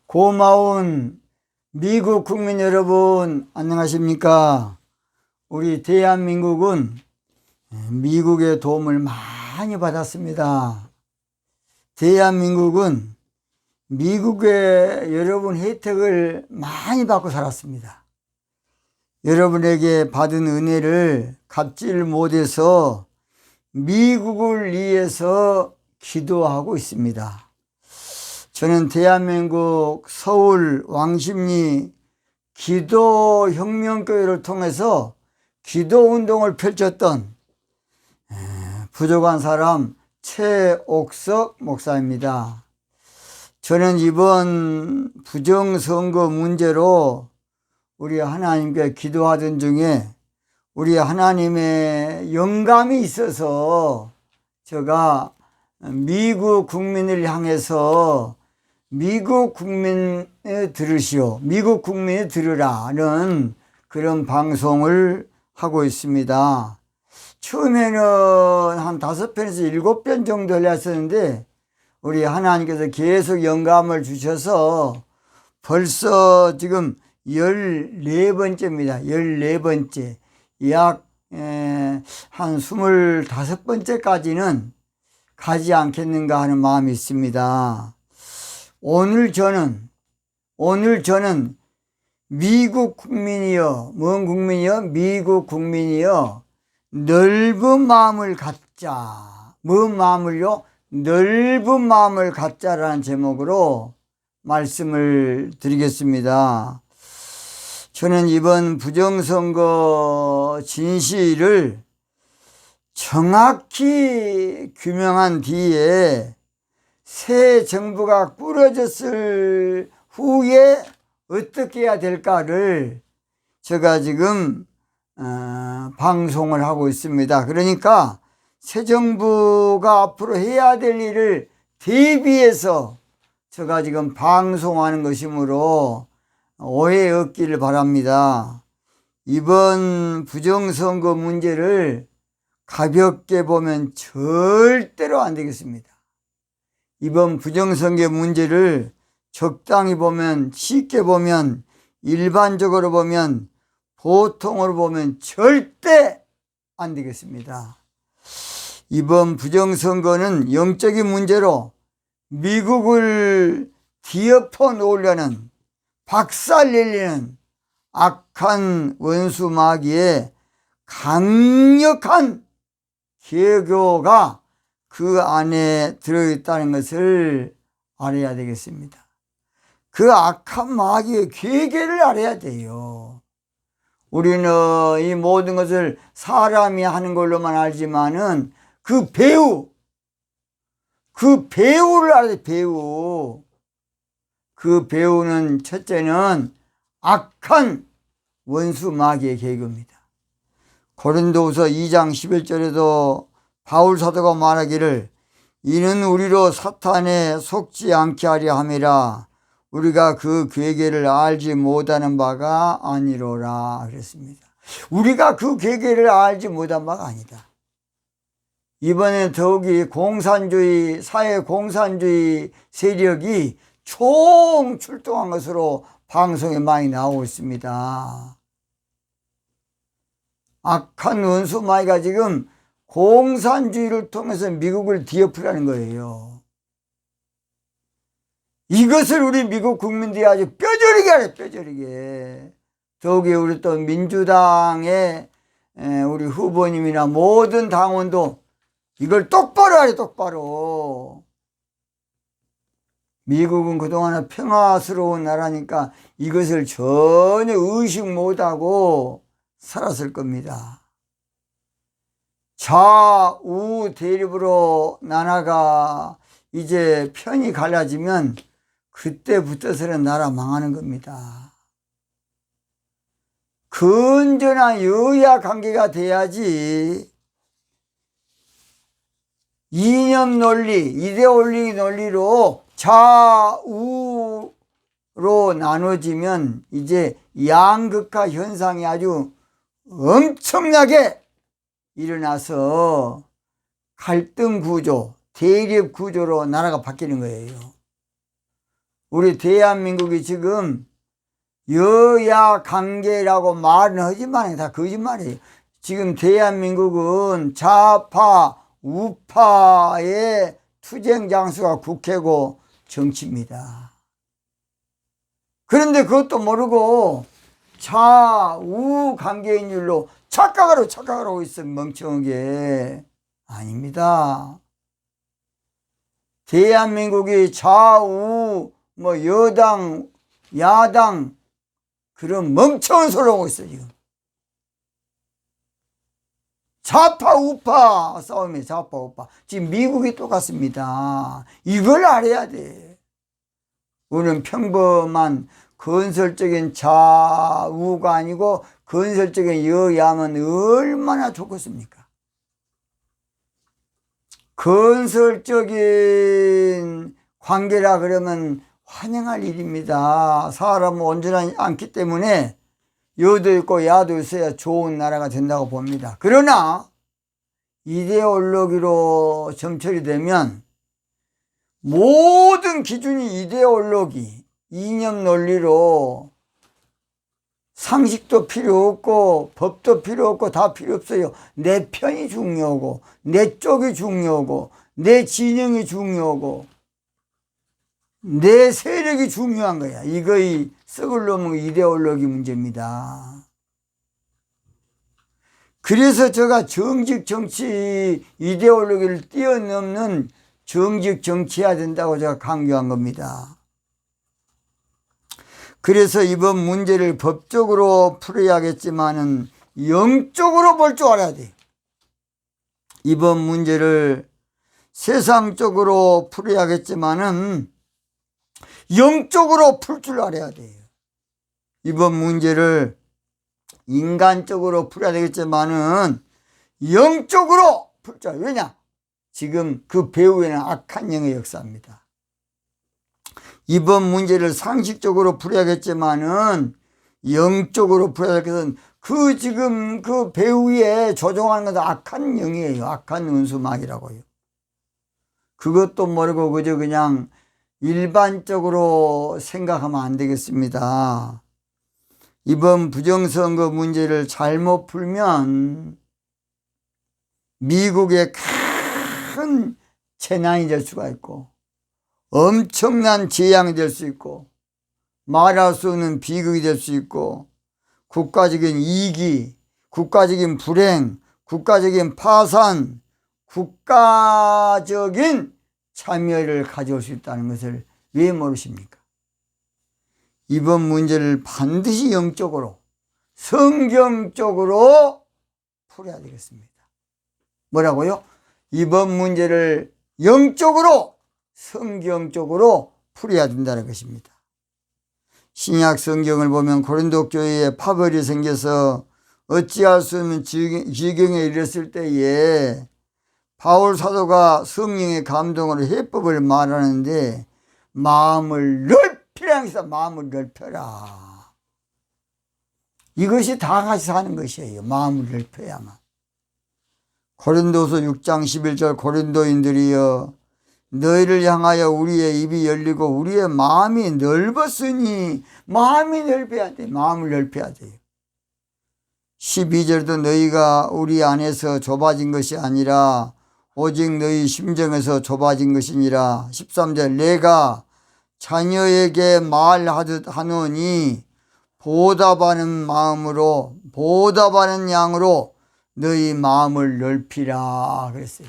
고마운 미국 국민 여러분, 안녕하십니까? 우리 대한민국은 미국의 도움을 많이 받았습니다. 대한민국은 미국의 여러분 혜택을 많이 받고 살았습니다. 여러분에게 받은 은혜를 갚질 못해서 미국을 위해서 기도하고 있습니다. 저는 대한민국 서울 왕십리 기도혁명교회를 통해서 기도운동을 펼쳤던 부족한 사람 최옥석 목사입니다. 저는 이번 부정선거 문제로 우리 하나님께 기도하던 중에 우리 하나님의 영감이 있어서 제가 미국 국민을 향해서 미국 국민이 들으시오, 미국 국민이 들으라는 그런 방송을 하고 있습니다. 처음에는 한 5편에서 7편 정도 했었는데 우리 하나님께서 계속 영감을 주셔서 벌써 지금 14번째입니다. 14번째. 약 한 25번째까지는 가지 않겠는가 하는 마음이 있습니다. 오늘 저는 미국 국민이여, 뭔 국민이여? 미국 국민이여, 넓은 마음을 갖자. 뭔 마음을요? 넓은 마음을 갖자라는 제목으로 말씀을 드리겠습니다. 저는 이번 부정선거 진실을 정확히 규명한 뒤에 새 정부가 꾸려졌을 후에 어떻게 해야 될까를 제가 지금 방송을 하고 있습니다. 그러니까 새 정부가 앞으로 해야 될 일을 대비해서 제가 지금 방송하는 것이므로 오해 없기를 바랍니다. 이번 부정선거 문제를 가볍게 보면 절대로 안 되겠습니다. 이번 부정선거 문제를 적당히 보면, 쉽게 보면, 일반적으로 보면, 보통으로 보면 절대 안 되겠습니다. 이번 부정선거는 영적인 문제로 미국을 뒤엎어 놓으려는, 박살내려는 악한 원수 마귀의 강력한 계교가 그 안에 들어있다는 것을 알아야 되겠습니다. 그 악한 마귀의 계계를 알아야 돼요. 우리는 이 모든 것을 사람이 하는 걸로만 알지만은 그 배우를 알아야 돼, 배우. 그 배우는 첫째는 악한 원수 마귀의 계교입니다. 고린도후서 2장 11절에도 바울 사도가 말하기를 이는 우리로 사탄에 속지 않게 하려 함이라 우리가 그 계계를 알지 못하는 바가 아니로라 그랬습니다. 우리가 그 계계를 알지 못한 바가 아니다. 이번에 더욱이 공산주의, 사회공산주의 세력이 총 출동한 것으로 방송에 많이 나오고 있습니다. 악한 원수 마귀가 지금 공산주의를 통해서 미국을 뒤엎으라는 거예요. 이것을 우리 미국 국민들이 아주 뼈저리게 하래, 뼈저리게. 더욱이 우리 또 민주당의 우리 후보님이나 모든 당원도 이걸 똑바로 하래, 똑바로. 미국은 그동안 평화스러운 나라니까 이것을 전혀 의식 못하고 살았을 겁니다. 좌우 대립으로 나라가 이제 편이 갈라지면 그때부터서는 나라 망하는 겁니다. 건전한 여야 관계가 돼야지 이념 논리, 이데올리 논리로 좌우로 나눠지면 이제 양극화 현상이 아주 엄청나게 일어나서 갈등 구조, 대립 구조로 나라가 바뀌는 거예요. 우리 대한민국이 지금 여야 관계라고 말은 하지만 다 거짓말이에요. 지금 대한민국은 좌파, 우파의 투쟁 장소가 국회고 정치입니다. 그런데 그것도 모르고 좌우 관계인 줄로 착각하고 있어. 멍청하게. 아닙니다. 대한민국이 좌우 여당 야당 그런 멍청한 소리 하고 있어 지금. 좌파 우파 싸움이에요. 좌파 우파. 지금 미국이 똑같습니다. 이걸 알아야 돼. 우리는 평범한 건설적인 좌우가 아니고 건설적인 여야면 얼마나 좋겠습니까? 건설적인 관계라 그러면 환영할 일입니다. 사람은 온전하지 않기 때문에 여도 있고 야도 있어야 좋은 나라가 된다고 봅니다. 그러나 이데올로기로 점철이 되면 모든 기준이 이데올로기, 이념 논리로 상식도 필요 없고 법도 필요 없고 다 필요 없어요. 내 편이 중요하고 내 쪽이 중요하고 내 진영이 중요하고 내 세력이 중요한 거야. 이거의 썩을 놈의 이데올로기 문제입니다. 그래서 제가 정직 정치 이데올로기를 뛰어넘는 정직 정치해야 된다고 제가 강조한 겁니다. 그래서 이번 문제를 법적으로 풀어야겠지만은 영적으로 볼 줄 알아야 돼요. 이번 문제를 세상적으로 풀어야겠지만은 영적으로 풀 줄 알아야 돼요. 이번 문제를 인간적으로 풀어야 되겠지만은 영적으로 풀 줄 알아요. 왜냐? 지금 그 배후에는 악한 영의 역사입니다. 이번 문제를 상식적으로 풀어야겠지만은 영적으로 풀어야 될 것은 지금 그 배후에 조종하는 것은 악한 영이에요. 악한 은수막이라고요. 그것도 모르고 그냥 일반적으로 생각하면 안 되겠습니다. 이번 부정선거 문제를 잘못 풀면 미국의 큰 재난이 될 수가 있고 엄청난 재앙이 될 수 있고 말할 수 없는 비극이 될 수 있고 국가적인 이기, 국가적인 불행, 국가적인 파산, 국가적인 참여를 가져올 수 있다는 것을 왜 모르십니까? 이번 문제를 반드시 영적으로 성경적으로 풀어야 되겠습니다. 뭐라고요? 이번 문제를 영적으로 성경적으로 풀어야 된다는 것입니다. 신약 성경을 보면 고린도 교회에 파벌이 생겨서 어찌할 수 없는 지경에 이르렀을 때에 바울 사도가 성령의 감동으로 해법을 말하는데 마음을 넓히라 해서 마음을 넓혀라. 이것이 다 같이 사는 것이에요. 마음을 넓혀야만. 고린도서 6장 11절 고린도인들이여 너희를 향하여 우리의 입이 열리고 우리의 마음이 넓었으니 마음이 넓혀야 돼. 마음을 넓혀야 돼요. 12절도 너희가 우리 안에서 좁아진 것이 아니라 오직 너희 심정에서 좁아진 것이니라. 13절 내가 자녀에게 말하듯 하노니 보답하는 마음으로 보답하는 양으로 너희 마음을 넓히라 그랬어요.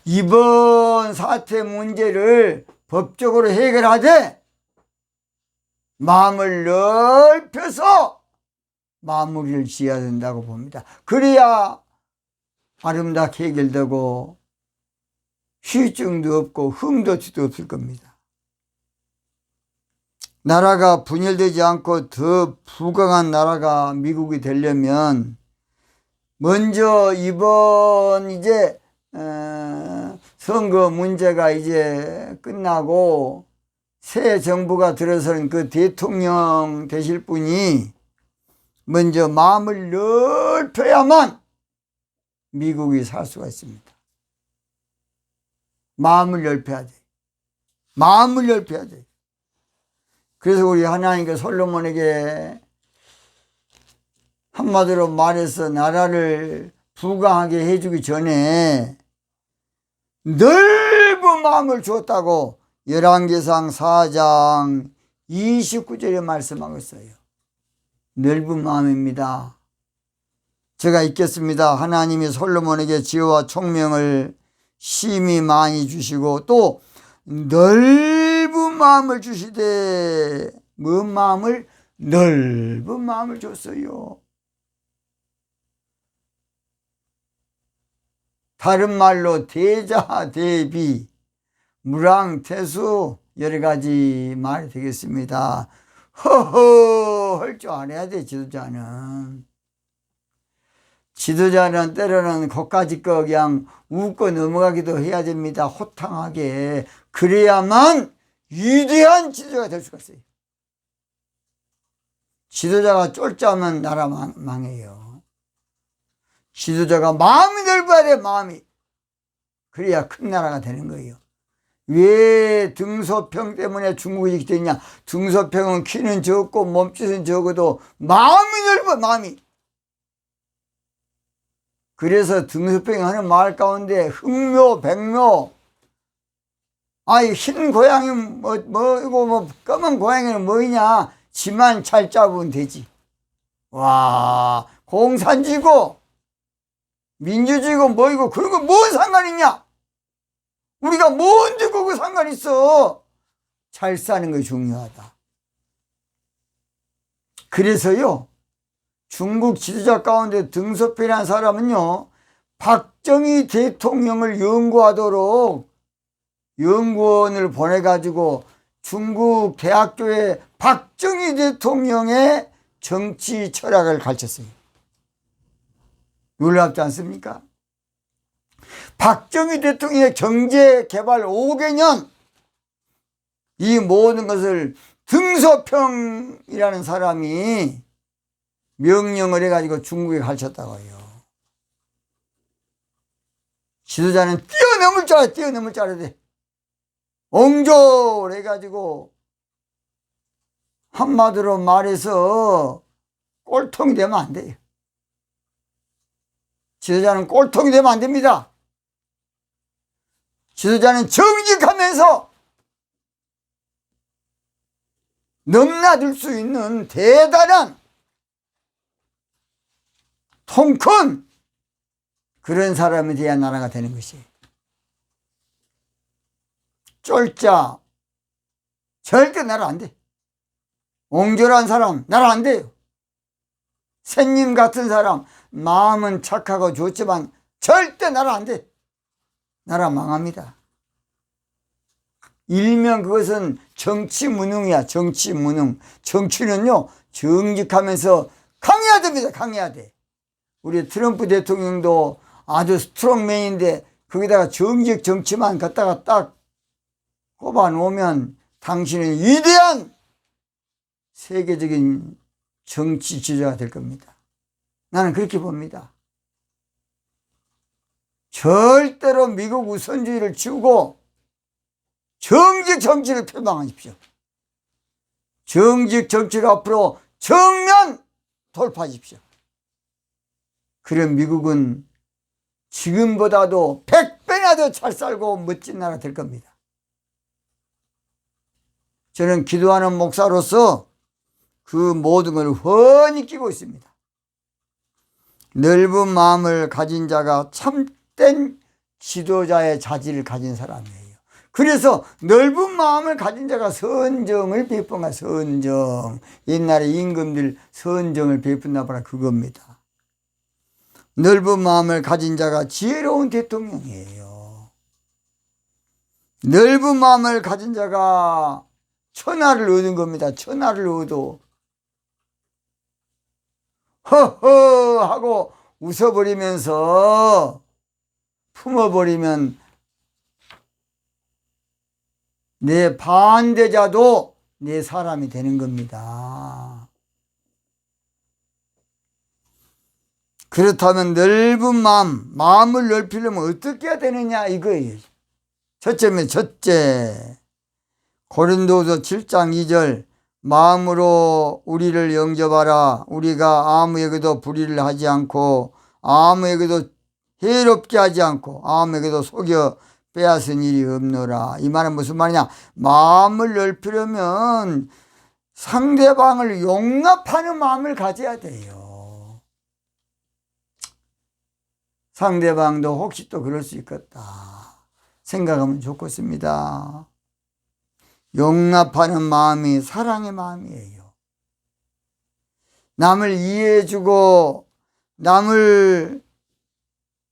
이번 사태 문제를 법적으로 해결하되 마음을 넓혀서 마무리를 지어야 된다고 봅니다. 그래야 아름답게 해결되고 휴증도 없고 흠도치도 없을 겁니다. 나라가 분열되지 않고 더 부강한 나라가 미국이 되려면 먼저 이번 이제 선거 문제가 이제 끝나고 새 정부가 들어서는 그 대통령 되실 분이 먼저 마음을 넓혀야만 미국이 살 수가 있습니다. 마음을 넓혀야 돼. 마음을 넓혀야 돼. 그래서 우리 하나님께 솔로몬에게 한마디로 말해서 나라를 부강하게 해주기 전에 넓은 마음을 주었다고 열왕기상 4장 29절에 말씀하고 있어요. 넓은 마음입니다. 제가 읽겠습니다. 하나님이 솔로몬에게 지혜와 총명을 심히 많이 주시고 또 넓은 마음을 주시되 뭔 마음을? 넓은 마음을 줬어요. 다른 말로 대자, 대비, 무랑태수 여러 가지 말이 되겠습니다. 허허 할 줄 알아야 돼. 지도자는 때로는 거기까지 거 그냥 웃고 넘어가기도 해야 됩니다. 호탕하게. 그래야만 위대한 지도자가 될 수가 있어요. 지도자가 쫄자면 나라 망해요. 지도자가 마음이 넓어야 돼. 마음이. 그래야 큰 나라가 되는 거예요. 왜 등소평 때문에 중국이 이렇게 됐냐? 등소평은 키는 적고 몸짓은 적어도 마음이 넓어. 마음이. 그래서 등소평이 하는 마을 가운데 흑묘, 백묘, 흰 고양이 이거 검은 고양이는 뭐냐? 지만 잘 잡으면 되지. 와, 공산지고 민주주의고 뭐이고 그런 거 뭔 상관이냐? 우리가 뭔데 그거 상관 있어? 잘 사는 게 중요하다. 그래서요, 중국 지도자 가운데 등소평이라는 사람은요, 박정희 대통령을 연구하도록 연구원을 보내가지고 중국 대학교에 박정희 대통령의 정치 철학을 가르쳤어요. 놀랍지 않습니까? 박정희 대통령의 경제개발 5개년, 이 모든 것을 등소평이라는 사람이 명령을 해가지고 중국에 가르쳤다고 해요. 지도자는 뛰어넘을 줄 알아야 돼. 옹졸 해가지고 한마디로 말해서 꼴통이 되면 안 돼요. 지도자는 꼴통이 되면 안 됩니다. 지도자는 정직하면서 넘나들 수 있는 대단한 통큰 그런 사람이 돼야 나라가 되는 것이에요. 쫄자 절대 나라 안 돼. 옹졸한 사람 나라 안 돼요. 샌님 같은 사람 마음은 착하고 좋지만 절대 나라 안 돼. 나라 망합니다. 일명 그것은 정치무능이야. 정치무능. 정치는요 정직하면서 강해야 됩니다. 강해야 돼. 우리 트럼프 대통령도 아주 스트롱맨인데 거기다가 정직 정치만 갖다가 딱 꼽아 놓으면 당신은 위대한 세계적인 정치 지도자가 될 겁니다. 나는 그렇게 봅니다. 절대로 미국 우선주의를 지우고 정직 정치를 표방하십시오. 정직 정치를 앞으로 정면 돌파하십시오. 그럼 미국은 지금보다도 100배나 더 잘 살고 멋진 나라 될 겁니다. 저는 기도하는 목사로서 그 모든 걸 훤히 끼고 있습니다. 넓은 마음을 가진 자가 참된 지도자의 자질을 가진 사람이에요. 그래서 넓은 마음을 가진 자가 선정을 베푼 거야. 선정. 옛날에 임금들 선정을 베푼다 봐라 그겁니다. 넓은 마음을 가진 자가 지혜로운 대통령이에요. 넓은 마음을 가진 자가 천하를 얻은 겁니다. 천하를 얻어. 허허 하고 웃어버리면서 품어버리면 내 반대자도 내 사람이 되는 겁니다. 그렇다면 넓은 마음을 넓히려면 어떻게 해야 되느냐 이거예요. 첫째면 첫째, 고린도서 7장 2절 마음으로 우리를 영접하라. 우리가 아무에게도 불의를 하지 않고 아무에게도 해롭게 하지 않고 아무에게도 속여 빼앗은 일이 없노라. 이 말은 무슨 말이냐? 마음을 넓히려면 상대방을 용납하는 마음을 가져야 돼요. 상대방도 혹시 또 그럴 수 있겠다 생각하면 좋겠습니다. 용납하는 마음이 사랑의 마음이에요. 남을 이해해주고 남을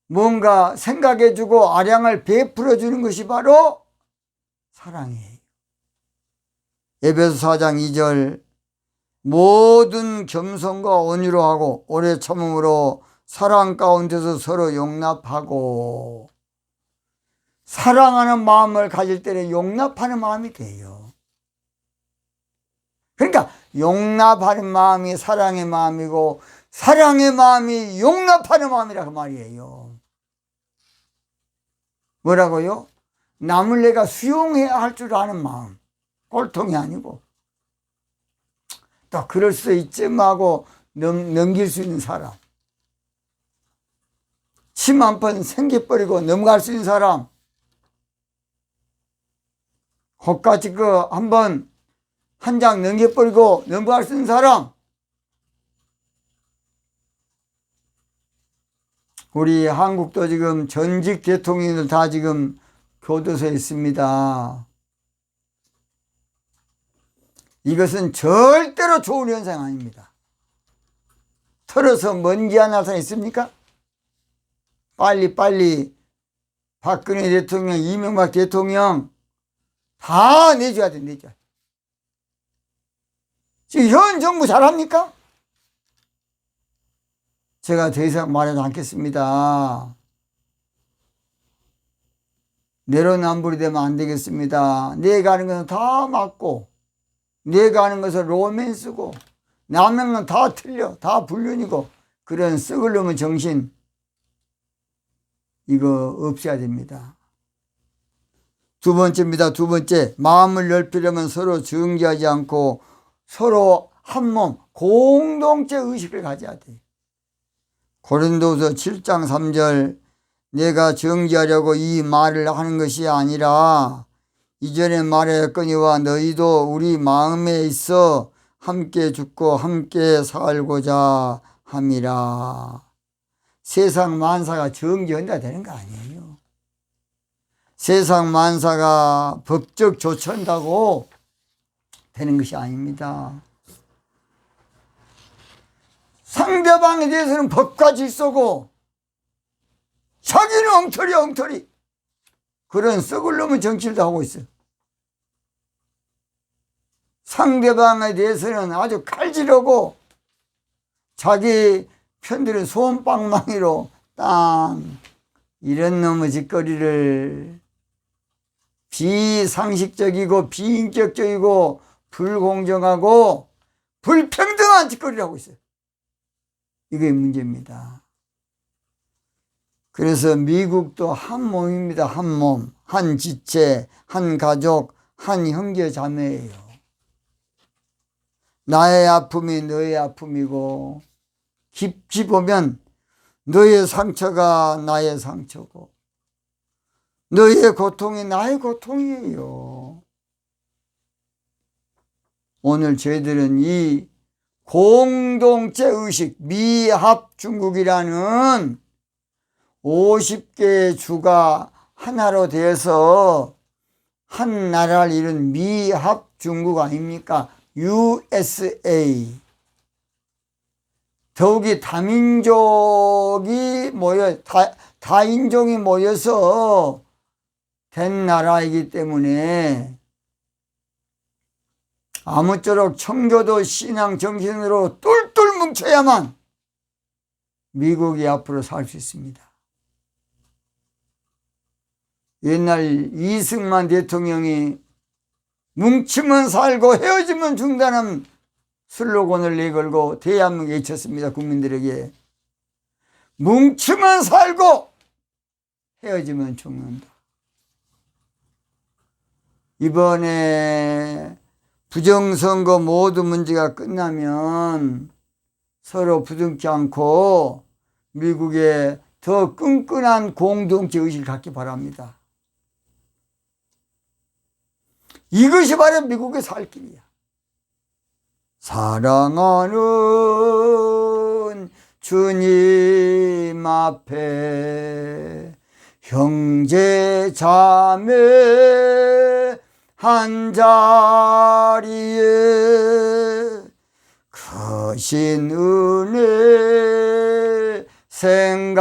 뭔가 생각해주고 아량을 베풀어주는 것이 바로 사랑이에요. 에베소 4장 2절 모든 겸손과 온유로 하고 오래 참음으로 사랑 가운데서 서로 용납하고, 사랑하는 마음을 가질 때는 용납하는 마음이 돼요. 그러니까 용납하는 마음이 사랑의 마음이고 사랑의 마음이 용납하는 마음이라 그 말이에요. 뭐라고요? 남을 내가 수용해야 할 줄 아는 마음, 꼴통이 아니고 또 그럴 수 있쯤 하고 넘길 수 있는 사람, 침 한 번 생겨버리고 넘어갈 수 있는 사람, 혹같이 한번 한 장 넘겨버리고 넘어갈 수 있는 사람. 우리 한국도 지금 전직 대통령들 다 지금 교도소에 있습니다. 이것은 절대로 좋은 현상 아닙니다. 털어서 먼지 하나 사 있습니까? 빨리 박근혜 대통령, 이명박 대통령 다 내줘야 돼, 내줘야 돼. 지금 현 정부 잘합니까? 제가 더 이상 말하지 않겠습니다. 내로남불이 되면 안 되겠습니다. 내가 하는 것은 다 맞고, 내가 하는 것은 로맨스고, 남의 건 다 틀려, 다 불륜이고, 그런 썩을 놈의 정신, 이거 없애야 됩니다. 두 번째입니다. 두 번째, 마음을 넓히려면 서로 정죄하지 않고 서로 한 몸, 공동체 의식을 가져야 돼요. 고린도서 7장 3절 내가 정죄하려고 이 말을 하는 것이 아니라 이전에 말했거니와 너희도 우리 마음에 있어 함께 죽고 함께 살고자 함이라. 세상 만사가 정죄한다 되는 거 아니에요. 세상 만사가 법적 조처한다고 되는 것이 아닙니다. 상대방에 대해서는 법과 질서고 자기는 엉터리 그런 썩을 놈의 정치를 하고 있어요. 상대방에 대해서는 아주 칼질하고 자기 편들은 소음방망이로 땅 이런 놈의 짓거리를 비상식적이고 비인격적이고 불공정하고 불평등한 짓거리를 하고 있어요. 이게 문제입니다. 그래서 미국도 한 몸입니다. 한 몸, 한 지체, 한 가족, 한 형제 자매예요. 나의 아픔이 너의 아픔이고 깊이 보면 너의 상처가 나의 상처고 너의 고통이 나의 고통이에요. 오늘 저희들은 이 공동체 의식, 미합 중국이라는 50개의 주가 하나로 되어서 한 나라를 이룬 미합 중국 아닙니까? USA. 더욱이 다인종이 모여서 된 나라이기 때문에 아무쪼록 청교도 신앙 정신으로 똘똘 뭉쳐야만 미국이 앞으로 살 수 있습니다. 옛날 이승만 대통령이 뭉치면 살고 헤어지면 죽는다는 슬로건을 내걸고 대한민국에 외쳤습니다. 국민들에게. 뭉치면 살고 헤어지면 죽는다. 이번에 부정선거 모든 문제가 끝나면 서로 부둥지 않고 미국에 더 끈끈한 공동체 의식을 갖기 바랍니다. 이것이 바로 미국의 살 길이야. 사랑하는 주님 앞에 형제 자매 한 자리에 크신 은혜 생각하여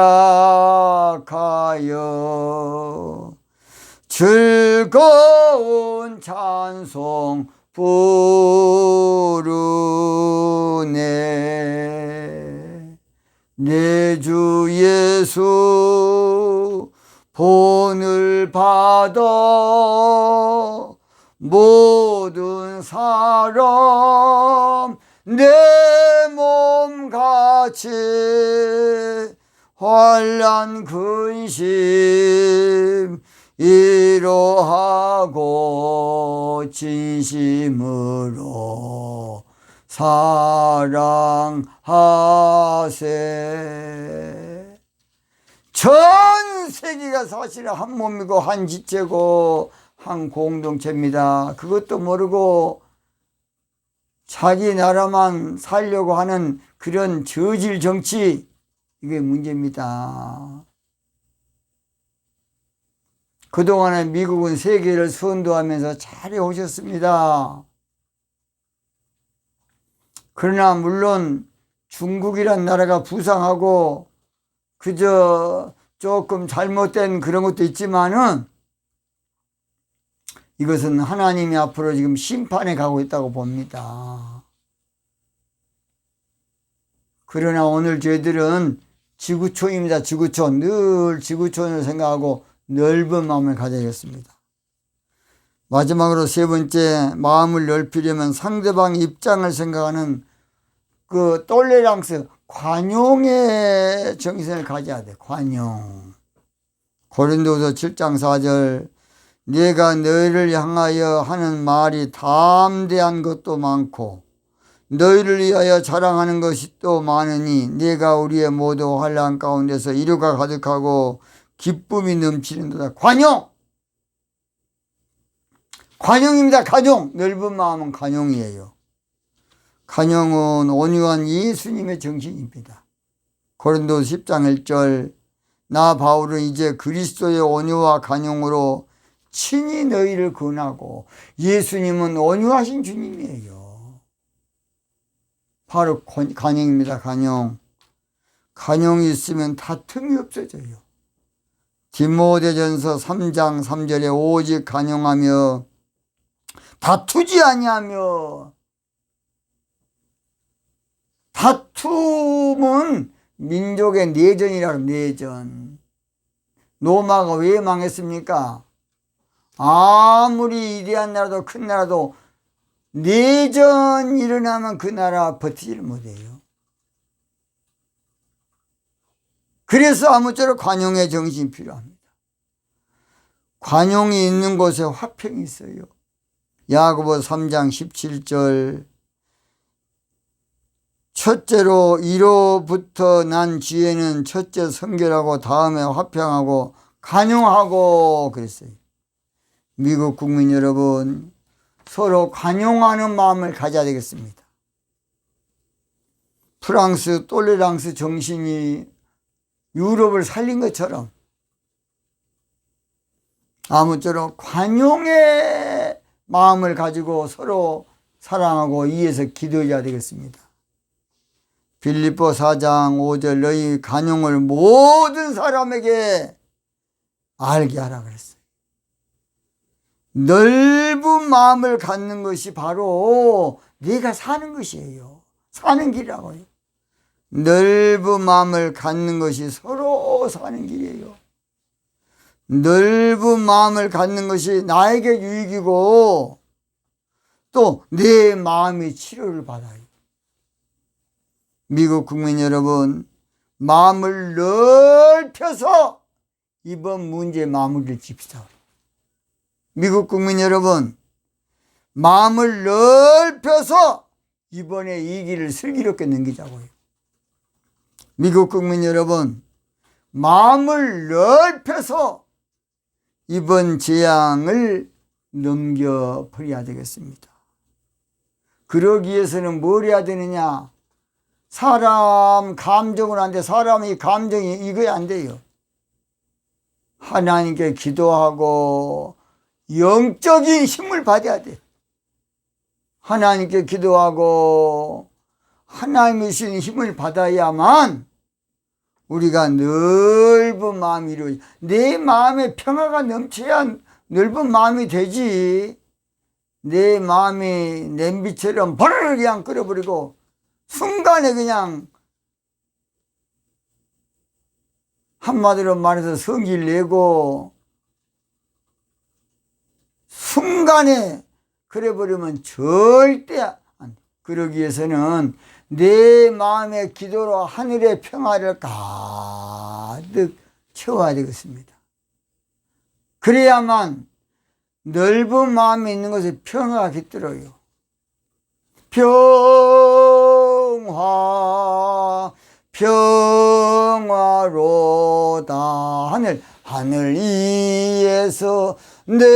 즐거운 찬송 부르네. 내 주 예수 본을 받아 모든 사람 내 몸같이 환난 근심 이로하고 진심으로 사랑하세. 전 세계가 사실 한 몸이고 한 지체고 한 공동체입니다. 그것도 모르고 자기 나라만 살려고 하는 그런 저질 정치, 이게 문제입니다. 그동안에 미국은 세계를 선도하면서 잘해 오셨습니다. 그러나 물론 중국이란 나라가 부상하고 그저 조금 잘못된 그런 것도 있지만은 이것은 하나님이 앞으로 지금 심판에 가고 있다고 봅니다. 그러나 오늘 저희들은 지구촌입니다. 지구촌. 늘 지구촌을 생각하고 넓은 마음을 가져야겠습니다. 마지막으로 세 번째, 마음을 넓히려면 상대방의 입장을 생각하는 그 톨레랑스, 관용의 정신을 가져야 돼. 관용. 고린도서 7장 4절, 내가 너희를 향하여 하는 말이 담대한 것도 많고 너희를 위하여 자랑하는 것이 또 많으니 내가 우리의 모두 환난 가운데서 이루가 가득하고 기쁨이 넘치는도다. 관용! 관용입니다. 관용. 넓은 마음은 관용이에요. 관용은 온유한 예수님의 정신입니다. 고린도서 10장 1절, 나 바울은 이제 그리스도의 온유와 관용으로 친히 너희를 권하고, 예수님은 온유하신 주님이에요. 바로 관용입니다. 관용. 관용이 있으면 다툼이 없어져요. 디모데전서 3장 3절에 오직 관용하며 다투지 아니하며, 다툼은 민족의 내전이라고. 내전. 로마가 왜 망했습니까? 아무리 위대한 나라도 큰 나라도 내전 일어나면 그 나라 버티지를 못해요. 그래서 아무쪼록 관용의 정신이 필요합니다. 관용이 있는 곳에 화평이 있어요. 야고보 3장 17절, 첫째로 이로부터 난 뒤에는 첫째 성결하고 다음에 화평하고 관용하고 그랬어요. 미국 국민 여러분, 서로 관용하는 마음을 가져야 되겠습니다. 프랑스 톨레랑스 정신이 유럽을 살린 것처럼 아무쪼록 관용의 마음을 가지고 서로 사랑하고 이해해서 기도해야 되겠습니다. 빌립보 4장 5절, 너희 관용을 모든 사람에게 알게 하라 그랬어요. 넓은 마음을 갖는 것이 바로 내가 사는 것이에요. 사는 길이라고요. 넓은 마음을 갖는 것이 서로 사는 길이에요. 넓은 마음을 갖는 것이 나에게 유익이고 또 내 마음이 치료를 받아요. 미국 국민 여러분, 마음을 넓혀서 이번 문제 마무리를 짓시다. 미국 국민 여러분, 마음을 넓혀서 이번에 이 길을 슬기롭게 넘기자고요. 미국 국민 여러분, 마음을 넓혀서 이번 재앙을 넘겨버려야 되겠습니다. 그러기 위해서는 뭘 해야 되느냐? 사람 감정은 안 돼. 사람의 감정이 이거 안 돼요. 하나님께 기도하고 영적인 힘을 받아야 돼. 하나님께 기도하고 하나님의 주신 힘을 받아야만 우리가 넓은 마음이 이루어져. 내 마음에 평화가 넘쳐야 넓은 마음이 되지. 내 마음이 냄비처럼 버르르 그냥 끓여버리고 순간에 그냥 한마디로 말해서 성질 내고 순간에 그래버리면 절대 안 돼. 그러기 위해서는 내 마음의 기도로 하늘의 평화를 가득 채워야 되겠습니다. 그래야만 넓은 마음이 있는 곳에 평화가 깃들어요. 평화 평화로다 하늘 위에서 내려오네.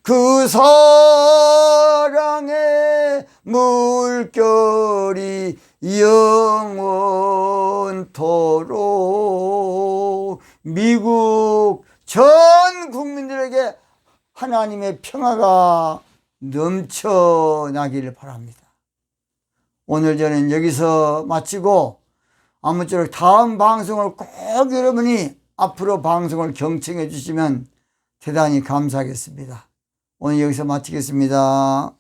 그 사랑의 물결이 영원토록 미국 전 국민들에게 하나님의 평화가 넘쳐나기를 바랍니다. 오늘 저는 여기서 마치고 아무쪼록 다음 방송을 꼭 여러분이 앞으로 방송을 경청해 주시면 대단히 감사하겠습니다. 오늘 여기서 마치겠습니다.